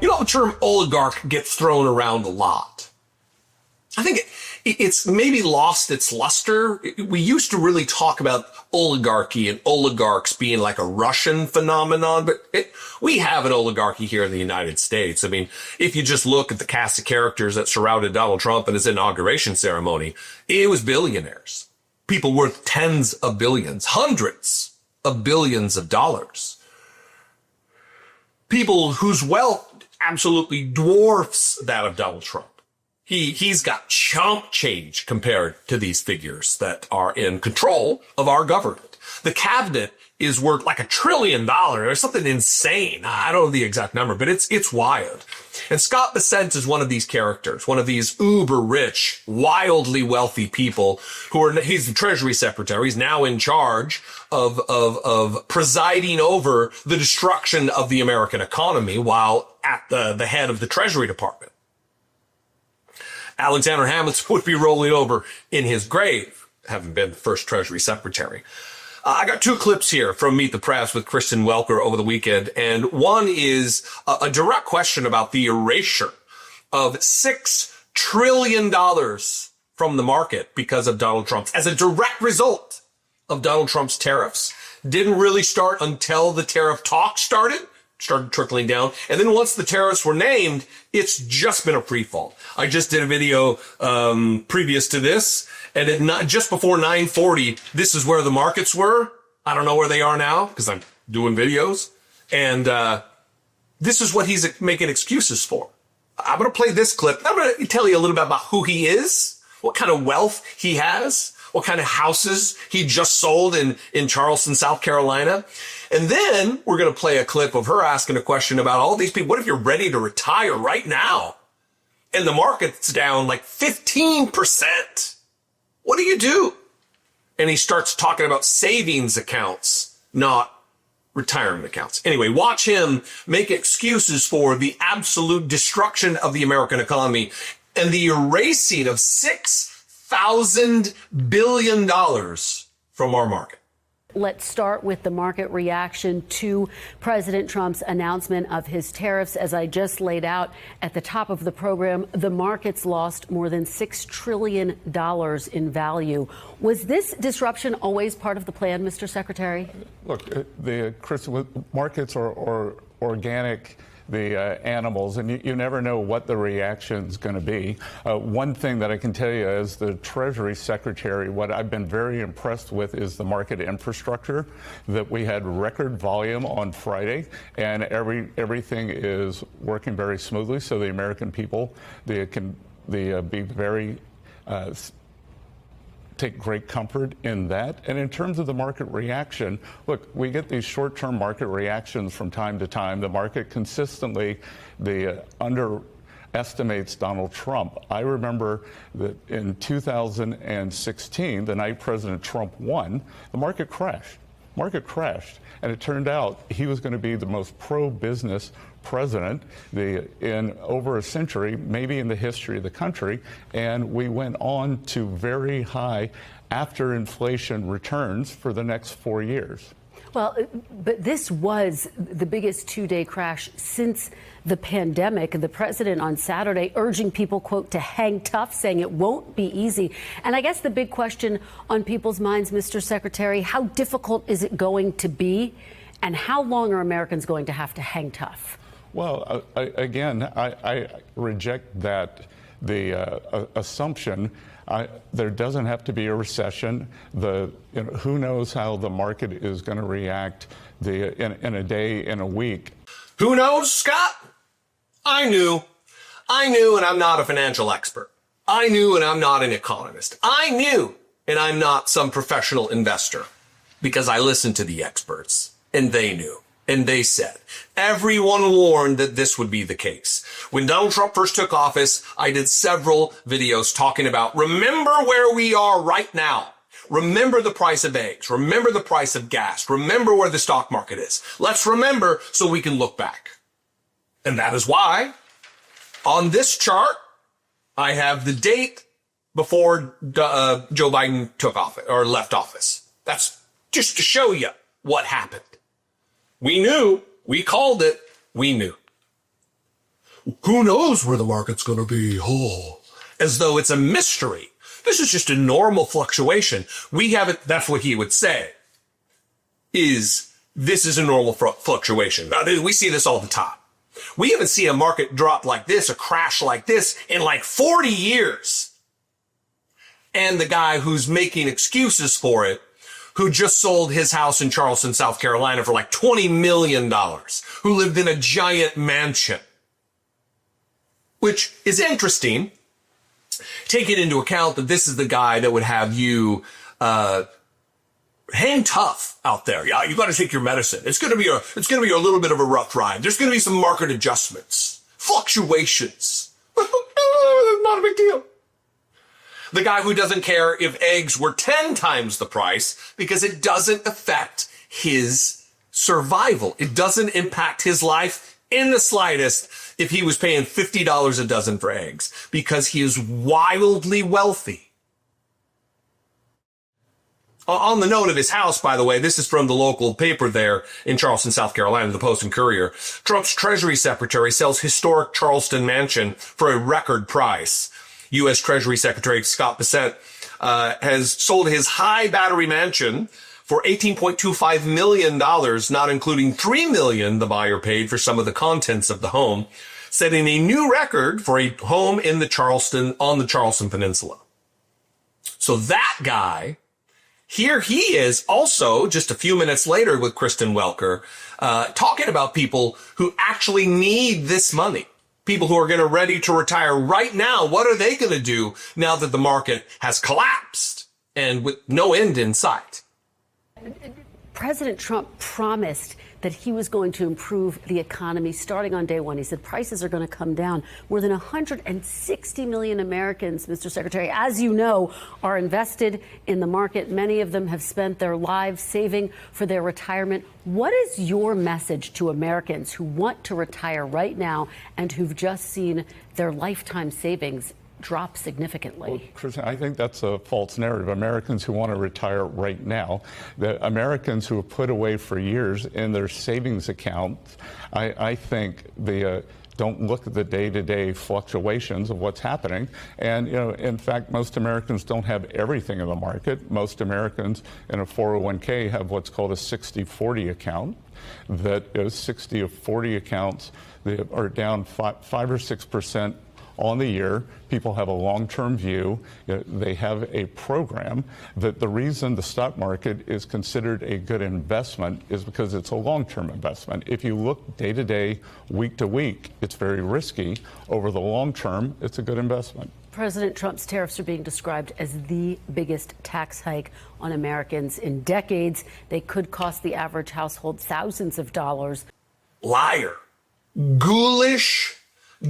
You know, the term oligarch gets thrown around a lot. I think it's maybe lost its luster. We used to really talk about oligarchy and oligarchs being like a Russian phenomenon, but we have an oligarchy here in the United States. I mean, if you just look at the cast of characters that surrounded Donald Trump and his inauguration ceremony, it was billionaires. People worth tens of billions, hundreds of billions of dollars. People whose wealth absolutely dwarfs that of Donald Trump. He's got chump change compared to these figures that are in control of our government. The cabinet is worth like $1 trillion or something insane. I don't know the exact number, but it's wild. And Scott Bessent is one of these characters, one of these uber rich, wildly wealthy people he's the Treasury Secretary. He's now in charge of presiding over the destruction of the American economy while at the head of the Treasury Department. Alexander Hamilton would be rolling over in his grave, having been the first Treasury Secretary. I got two clips here from Meet the Press with Kristen Welker over the weekend, and one is a direct question about the erasure of $6 trillion from the market because of Donald Trump's, as a direct result of Donald Trump's tariffs. Didn't really start until the tariff talk started trickling down. And then once the tariffs were named, it's just been a free fall. I just did a video previous to this, and just before 9:40, this is where the markets were. I don't know where they are now because I'm doing videos. And this is what he's making excuses for. I'm going to play this clip. I'm going to tell you a little bit about who he is, what kind of wealth he has, what kind of houses he just sold in Charleston, South Carolina. And then we're going to play a clip of her asking a question about all these people. What if you're ready to retire right now and the market's down like 15%? What do you do? And he starts talking about savings accounts, not retirement accounts. Anyway, watch him make excuses for the absolute destruction of the American economy and the erasing of $6,000 billion from our market. Let's start with the market reaction to President Trump's announcement of his tariffs. As I just laid out at the top of the program, the markets lost more than $6 trillion in value. Was this disruption always part of the plan, Mr. Secretary? Look, the markets are organic. The animals, and you never know what the reaction's going to be. One thing that I can tell you as the Treasury Secretary, what I've been very impressed with is the market infrastructure, that we had record volume on Friday, and everything is working very smoothly, so the American people, they can be very take great comfort in that. And in terms of the market reaction, look, we get these short-term market reactions from time to time. The market consistently underestimates Donald Trump. I remember that in 2016, the night President Trump won, the market crashed. And it turned out he was going to be the most pro-business president in over a century, maybe in the history of the country. And we went on to very high after inflation returns for the next 4 years. Well, but this was the biggest two-day crash since the pandemic. The president on Saturday urging people, quote, to hang tough, saying it won't be easy. And I guess the big question on people's minds, Mr. Secretary, how difficult is it going to be? And how long are Americans going to have to hang tough? Well, I reject that, the assumption. There doesn't have to be a recession. Who knows how the market is going to react in a day, in a week. Who knows, Scott? I knew, and I'm not a financial expert. I knew, and I'm not an economist. I knew, and I'm not some professional investor, because I listened to the experts, and they knew. And they said, everyone warned that this would be the case. When Donald Trump first took office, I did several videos talking about, remember where we are right now. Remember the price of eggs. Remember the price of gas. Remember where the stock market is. Let's remember so we can look back. And that is why on this chart, I have the date before Joe Biden took office or left office. That's just to show you what happened. We knew, we called it, we knew. who knows where the market's going to be? Oh, as though it's a mystery. This is just a normal fluctuation. We haven't, that's what he would say, this is a normal fluctuation. We see this all the time. We haven't seen a market drop like this, a crash like this in like 40 years. And the guy who's making excuses for it, who just sold his house in Charleston, South Carolina for like $20 million, who lived in a giant mansion, which is interesting, taking into account that this is the guy that would have you hang tough out there. Yeah, you got to take your medicine. It's going to be a little bit of a rough ride. There's going to be some market adjustments, fluctuations. Not a big deal. The guy who doesn't care if eggs were 10 times the price because it doesn't affect his survival. It doesn't impact his life in the slightest if he was paying $50 a dozen for eggs because he is wildly wealthy. On the note of his house, by the way, this is from the local paper there in Charleston, South Carolina, the Post and Courier. Trump's Treasury Secretary sells historic Charleston mansion for a record price. U.S. Treasury Secretary Scott Bessent has sold his high battery mansion for $18.25 million, not including $3 million the buyer paid for some of the contents of the home, setting a new record for a home on the Charleston Peninsula. So that guy, here he is also just a few minutes later with Kristen Welker, talking about people who actually need this money. People who are going to ready to retire right now. What are they going to do now that the market has collapsed and with no end in sight? President Trump promised that he was going to improve the economy starting on day one. He said prices are going to come down. More than 160 million Americans, Mr. Secretary, as you know, are invested in the market. Many of them have spent their lives saving for their retirement. What is your message to Americans who want to retire right now and who've just seen their lifetime savings drop significantly? Well, Kristen, I think that's a false narrative. Americans who want to retire right now, the Americans who have put away for years in their savings accounts, I think don't look at the day-to-day fluctuations of what's happening. And, in fact, most Americans don't have everything in the market. Most Americans in a 401k have what's called a 60-40 account. That is 60 of 40 accounts that are down 5 or 6% on the year. People have a long-term view. They have a program. That the reason the stock market is considered a good investment is because it's a long-term investment. If you look day to day, week to week, it's very risky. Over the long term, it's a good investment. President Trump's tariffs are being described as the biggest tax hike on Americans in decades. They could cost the average household thousands of dollars. Liar. Ghoulish,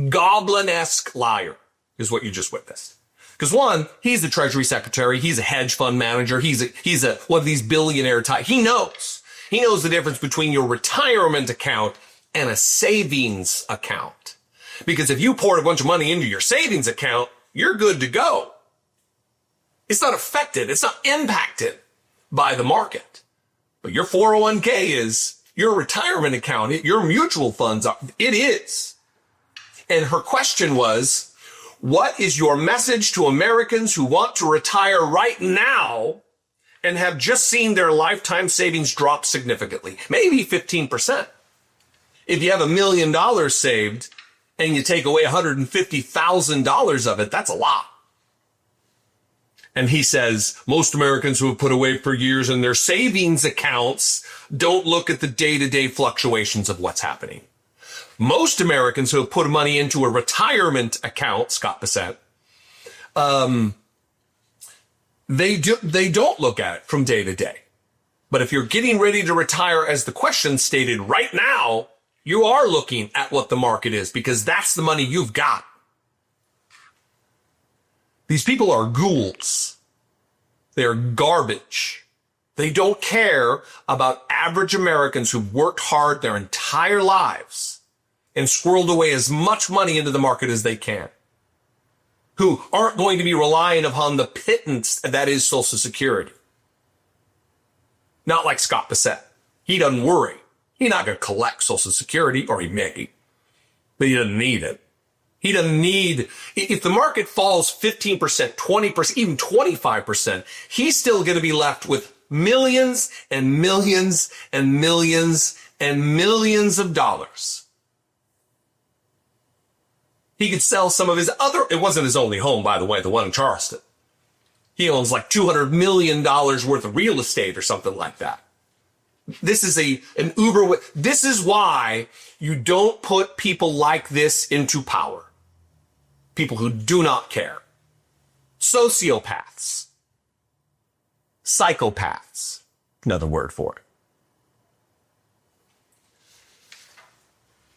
goblin-esque liar is what you just witnessed. Because one, he's the Treasury Secretary. He's a hedge fund manager. He's a one of these billionaire type. He knows the difference between your retirement account and a savings account. Because if you poured a bunch of money into your savings account, you're good to go. It's not affected. It's not impacted by the market. But your 401k is, your retirement account, your mutual funds are, it is. And her question was, what is your message to Americans who want to retire right now and have just seen their lifetime savings drop significantly? Maybe 15%. If you have $1 million saved and you take away $150,000 of it, that's a lot. And he says, most Americans who have put away for years in their savings accounts don't look at the day-to-day fluctuations of what's happening. Most Americans who have put money into a retirement account, Scott Bessent, they don't look at it from day to day. But if you're getting ready to retire, as the question stated right now, you are looking at what the market is because that's the money you've got. These people are ghouls. They're garbage. They don't care about average Americans who've worked hard their entire lives and squirreled away as much money into the market as they can, who aren't going to be relying upon the pittance that is Social Security. Not like Scott Bessent. He doesn't worry. He's not going to collect Social Security, or he may, but he doesn't need it. He doesn't need, if the market falls 15%, 20%, even 25%, he's still going to be left with millions and millions and millions and millions of dollars. He could sell some of his other, it wasn't his only home, by the way, the one in Charleston. He owns like $200 million worth of real estate or something like that. This is an uber, this is why you don't put people like this into power. People who do not care. Sociopaths. Psychopaths. Another word for it.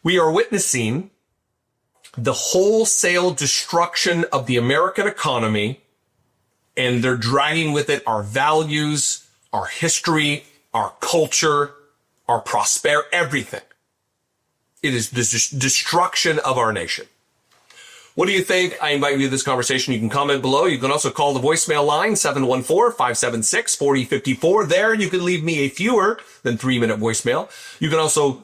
We are witnessing the wholesale destruction of the American economy, and they're dragging with it our values, our history, our culture, our prosperity, everything. It is the destruction of our nation. What do you think? I invite you to this conversation. You can comment below. You can also call the voicemail line, 714-576-4054. There, you can leave me a fewer than 3-minute voicemail. You can also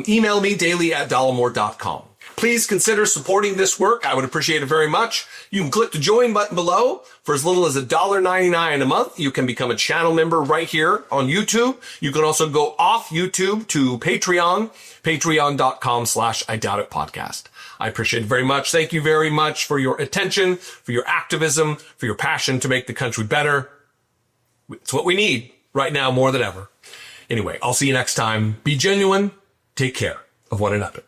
email me daily at dollemore.com. Please consider supporting this work. I would appreciate it very much. You can click the join button below. For as little as $1.99 a month, you can become a channel member right here on YouTube. You can also go off YouTube to Patreon, patreon.com/IDoubtItPodcast. I appreciate it very much. Thank you very much for your attention, for your activism, for your passion to make the country better. It's what we need right now more than ever. Anyway, I'll see you next time. Be genuine. Take care of one another.